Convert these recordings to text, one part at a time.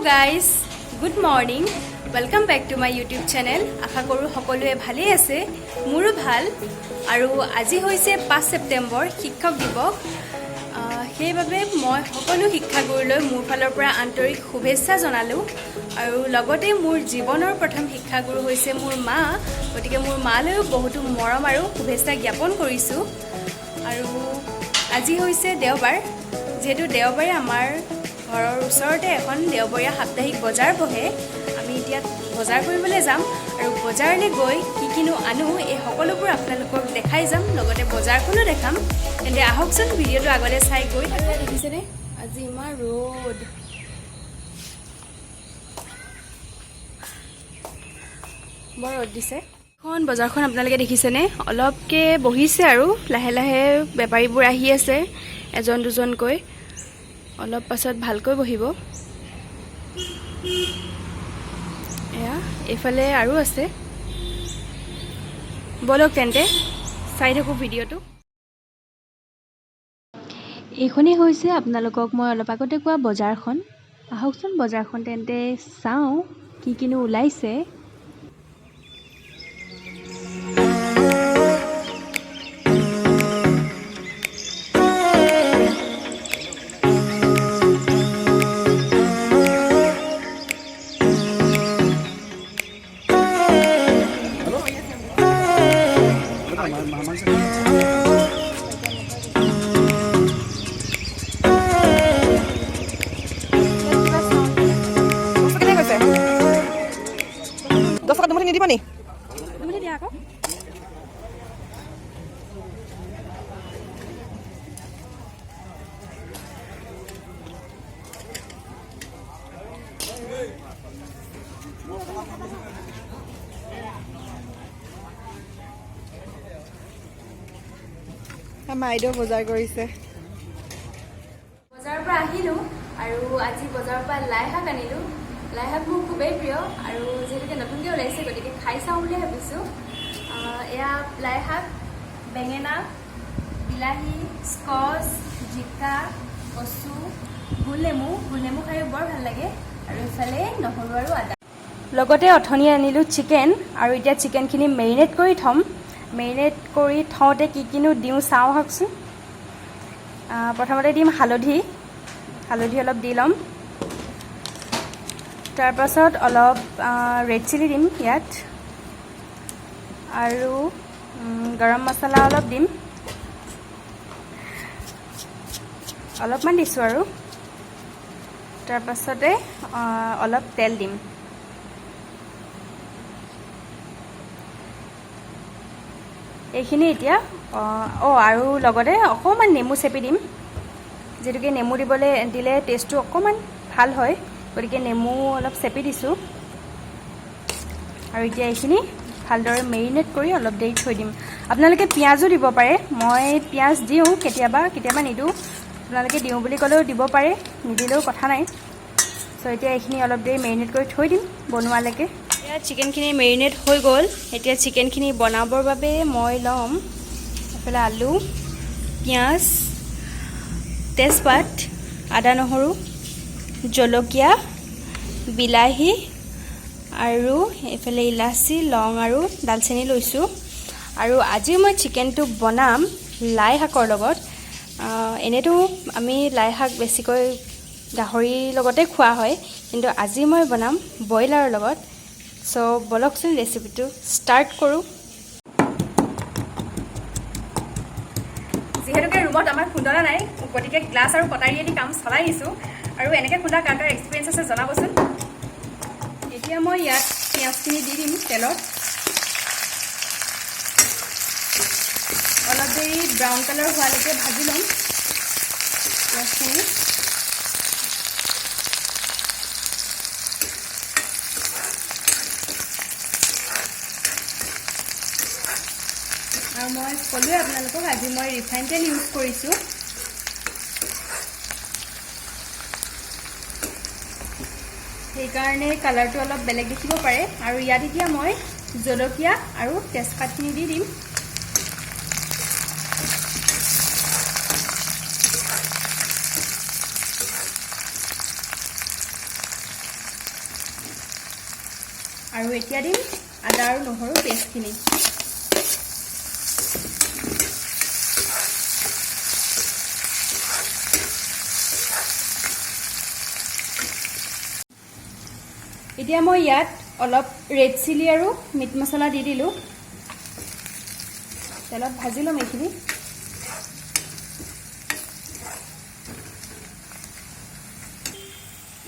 Guys good morning welcome back to my YouTube channel আশা কৰোঁ সকলোৱে ভালেই আছে মোৰো ভাল আৰু আজি হৈছে 5 ছেপ্টেম্বৰ শিক্ষক দিৱস সেইবাবে মই সকলো শিক্ষাগুৰুলৈ মোৰ ফালৰ পৰা আন্তৰিক শুভেচ্ছা জনালোঁ আৰু লগতে মোৰ জীৱনৰ প্ৰথম শিক্ষাগুৰু হৈছে মোৰ মা গতিকে মোৰ মালৈও বহুতো মৰম আৰু শুভেচ্ছা জ্ঞাপন কৰিছোঁ আৰু আজি হৈছে দেওবাৰ যেহেতু দেওবাৰে আমাৰ ঘৰৰ ওচৰতে এখন দেওবৰীয়া সাপ্তাহিক বজাৰ বহে আমি এতিয়া বজাৰ কৰিবলৈ যাম আৰু বজাৰলৈ গৈ কি কিনো আনো এই সকলোবোৰ আপোনালোকক দেখাই যাম লগতে বজাৰখনো দেখাম তেন্তে আহকচোন ভিডিঅ'টো আগতে চাই গৈ থাকে দেখিছেনে আজি ইমান ৰ'দ বৰ ৰ'দ দিছে এখন বজাৰখন আপোনালোকে দেখিছেনে অলপকৈ বহিছে আৰু লাহে লাহে বেপাৰীবোৰ আহি আছে এজন দুজনকৈ অলপ পাছত ভালকৈ বহিব এয়া এইফালে আৰু আছে বলক তেন্তে চাই থাকোঁ ভিডিঅ'টো এইখনেই হৈছে আপোনালোকক মই অলপ আগতে কোৱা বজাৰখন আহকচোন বজাৰখন তেন্তে চাওঁ কি কিনো ওলাইছে নিদিব নি দিয়া আকৌ মাইদেউ বজাৰ কৰিছে বজাৰৰ পৰা আহিলোঁ আৰু আজি বজাৰৰ পৰা লাই শাক আনিলোঁ লাই শাক মোৰ খুবেই প্ৰিয় আৰু যিহেতুকে নতুনকৈ ওলাইছে গতিকে খাই চাওঁ বুলি ভাবিছোঁ এয়া লাই শাক বেঙেনা বিলাহী স্কচ জিকা কচু গোল নেমু খাই বৰ ভাল লাগে আৰু ইফালে নহৰু আৰু আদা লগতে অথনি আনিলোঁ চিকেন আৰু এতিয়া চিকেনখিনি মেৰিনেট কৰি থ'ম মেৰিনেট কৰি থওঁতে কি কিনো দিওঁ চাওঁ আহকচোন প্ৰথমতে দিম হালধি অলপ দি ল'ম তাৰপাছত অলপ ৰেড চিলি দিম ইয়াত আৰু গৰম মছলা অলপ দিম অলপমান দিছোঁ আৰু তাৰপাছতে অলপ তেল দিম এইখিনি এতিয়া আৰু লগতে অকণমান নেমু চেপি দিম যিহেতুকে নেমু দিলে টেষ্টটো অকণমান ভাল হয় গতিকে নেমু অলপ চেপি দিছোঁ আৰু এতিয়া এইখিনি ভালদৰে মেৰিনেট কৰি অলপ দেৰি থৈ দিম আপোনালোকে পিঁয়াজো দিব পাৰে মই পিঁয়াজ দিওঁ কেতিয়াবা নিদিওঁ আপোনালোকে দিওঁ বুলি ক'লেও দিব পাৰে নিদিলেও কথা নাই চ' এতিয়া এইখিনি অলপ দেৰি মেৰিনেট কৰি থৈ দিম বনোৱালৈকে এতিয়া চিকেনখিনি মেৰিনেট হৈ গ'ল এতিয়া চিকেনখিনি বনাবৰ বাবে মই ল'ম এইফালে আলু পিঁয়াজ তেজপাত আদা নহৰু জলকীয়া বিলাহী আৰু এইফালে ইলাচি লং আৰু দালচেনি লৈছোঁ আৰু আজি মই চিকেনটো বনাম লাই শাকৰ লগত এনেতো আমি লাই শাক বেছিকৈ গাহৰিৰ লগতে খোৱা হয় কিন্তু আজি মই বনাম ব্ৰইলাৰৰ লগত চ' বলকচোন ৰেচিপিটো ষ্টাৰ্ট কৰোঁ যিহেতুকে ৰুমত আমাৰ খুন্দনা নাই গতিকে গ্লাছ আৰু কটাৰীয়েদি কাম চলাই নিছোঁ আৰু এনেকৈ খুন্দা কাৰ কাৰ এক্সপিৰিয়েঞ্চ আছে জনাবচোন এতিয়া মই ইয়াত পিঁয়াজখিনি দি দিম তেলত অলপ দেৰি ব্ৰাউন কালাৰ হোৱালৈকে ভাজি ল'ম পিঁয়াজখিনি আৰু মই ক'লোৱে আপোনালোকক আজি মই ৰিফাইন তেল ইউজ কৰিছোঁ সেইকাৰণে কালাৰটো অলপ বেলেগ দেখিব পাৰে আৰু ইয়াত এতিয়া মই জলকীয়া আৰু তেজপাতখিনি দি দিম আৰু এতিয়া দিম আদা আৰু নহৰু পেষ্টখিনি। এতিয়া মই ইয়াত অলপ ৰেড চিলি আৰু মিট মছলা দি দিলোঁ। তেলত ভাজি ল'ম এইখিনি।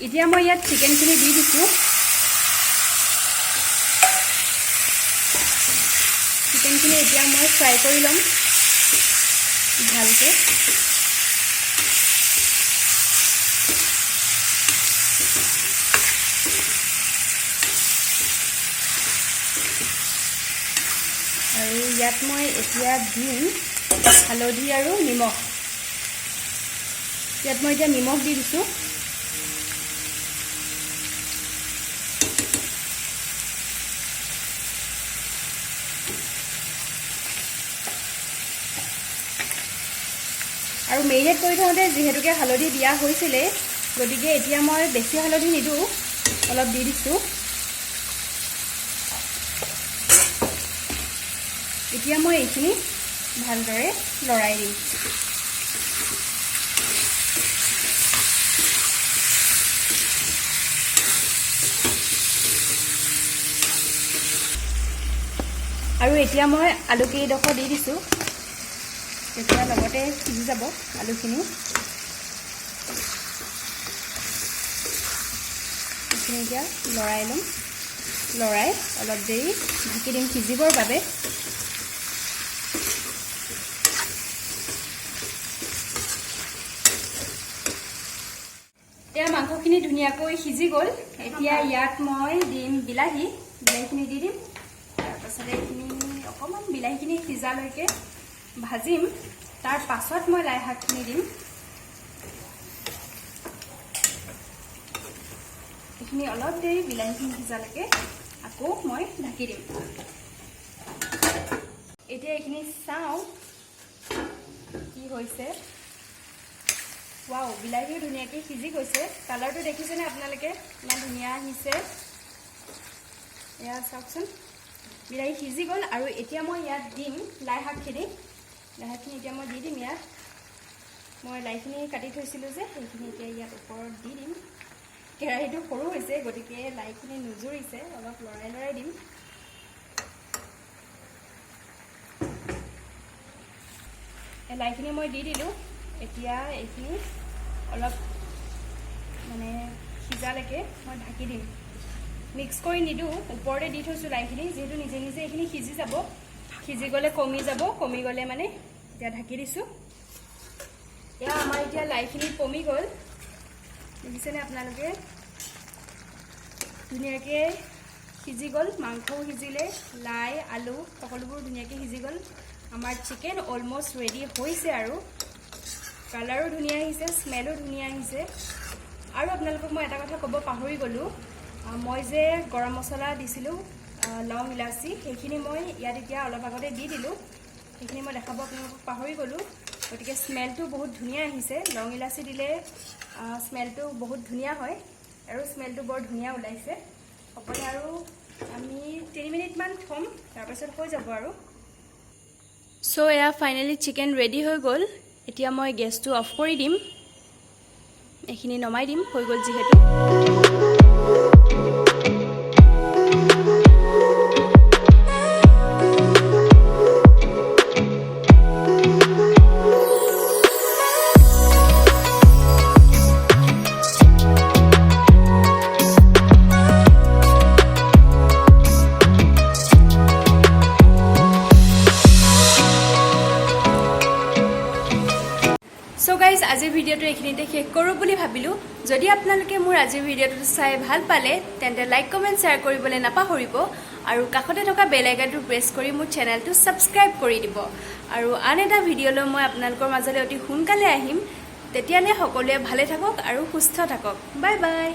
এতিয়া মই ইয়াত চিকেনখিনি দি দিছোঁ। চিকেনখিনি এতিয়া মই ফ্ৰাই কৰি ল'ম ভালকৈ। আৰু ইয়াত মই এতিয়া দিম হালধি আৰু নিমখ। ইয়াত মই এতিয়া নিমখ দি দিছোঁ। আৰু মেৰিনেট কৰি থওঁতে যিহেতুকে হালধি দিয়া হৈছিলে, গতিকে এতিয়া মই বেছি হালধি নিদিওঁ, অলপ দি দিছোঁ। এতিয়া মই এইখিনি ভালদৰে লৰাই দিম। আৰু এতিয়া মই আলুকেইডোখৰ দি দিছোঁ। তেতিয়া লগতে সিজি যাব আলুখিনি। এইখিনি এতিয়া লৰাই ল'ম। লৰাই অলপ দেৰি ঢাকি দিম সিজিবৰ বাবে। এতিয়া মাংসখিনি ধুনীয়াকৈ সিজি গ'ল। এতিয়া ইয়াত মই দিম বিলাহী। বিলাহীখিনি দি দিম। তাৰপাছতে এইখিনি অকণমান বিলাহীখিনি সিজালৈকে ভাজিম। তাৰ পাছত মই লাই শাকখিনি দিম। এইখিনি অলপ দেৰি বিলাহীখিনি সিজালৈকে আকৌ মই ঢাকি দিম। এতিয়া এইখিনি চাওঁ কি হৈছে। ৱাও, বিলাহীও ধুনীয়াকৈ সিজি গৈছে। কালাৰটো দেখিছেনে আপোনালোকে? ইমান ধুনীয়া আহিছে। এয়া চাওকচোন, বিলাহী সিজি গ'ল। আৰু এতিয়া মই ইয়াত দিম লাই শাকখিনি। লাই শাকখিনি এতিয়া মই দি দিম ইয়াত। মই লাইখিনি কাটি থৈছিলোঁ যে, সেইখিনি এতিয়া ইয়াত ওপৰত দি দিম। কেৰাহীটো সৰু হৈছে, গতিকে লাইখিনি নুজুৰিছে। অলপ লৰাই লৰাই দিম। লাইখিনি মই দি দিলোঁ। এতিয়া এইখিনি অলপ মানে সিজালৈকে মই ঢাকি দিম। মিক্স কৰি নিদিওঁ, ওপৰতে দি থৈছোঁ লাইখিনি, যিহেতু নিজে নিজে এইখিনি সিজি যাব। সিজি গ'লে কমি যাব, কমি গ'লে মানে এতিয়া ঢাকি দিছোঁ। এয়া আমাৰ এতিয়া লাইখিনি কমি গ'ল। দেখিছেনে আপোনালোকে? ধুনীয়াকৈ সিজি গ'ল। মাংসও সিজিলে, লাই আলু সকলোবোৰ ধুনীয়াকৈ সিজি গ'ল। আমাৰ চিকেন অলমষ্ট ৰেডি হৈছে। আৰু কালাৰো ধুনীয়া আহিছে, স্মেলো ধুনীয়া আহিছে। আৰু আপোনালোকক মই এটা কথা ক'ব পাহৰি গ'লোঁ। মই যে গৰম মছলা দিছিলোঁ, লং ইলাচি, সেইখিনি মই ইয়াত এতিয়া অলপ আগতে দি দিলোঁ। সেইখিনি মই দেখাব আপোনালোকক পাহৰি গ'লোঁ। গতিকে স্মেলটো বহুত ধুনীয়া আহিছে। লং ইলাচি দিলে স্মেলটো বহুত ধুনীয়া হয়, আৰু স্মেলটো বৰ ধুনীয়া ওলাইছে। সকলোৱে আৰু আমি 3 মিনিটমান থ'ম, তাৰপাছত হৈ যাব আৰু। চ' এয়া ফাইনেলি চিকেন ৰেডি হৈ গ'ল। এতিয়া মই গেছটো অফ কৰি দিম। এইখিনি নমাই দিম, হৈ গ'ল যিহেতু। সো গাইজ, আজিৰ ভিডিঅ'টো এইখিনিতে শেষ কৰোঁ বুলি ভাবিলোঁ। যদি আপোনালোকে মোৰ আজিৰ ভিডিঅ'টো চাই ভাল পালে, তেন্তে লাইক কমেণ্ট শ্বেয়াৰ কৰিবলৈ নাপাহৰিব। আৰু কাষতে থকা বেল আইকনটো প্ৰেছ কৰি মোৰ চেনেলটো ছাবস্ক্ৰাইব কৰি দিব। আৰু আন এটা ভিডিঅ'লৈ মই আপোনালোকৰ মাজলৈ অতি সোনকালে আহিম। তেতিয়ালৈ সকলোৱে ভালে থাকক আৰু সুস্থ থাকক। Bye bye.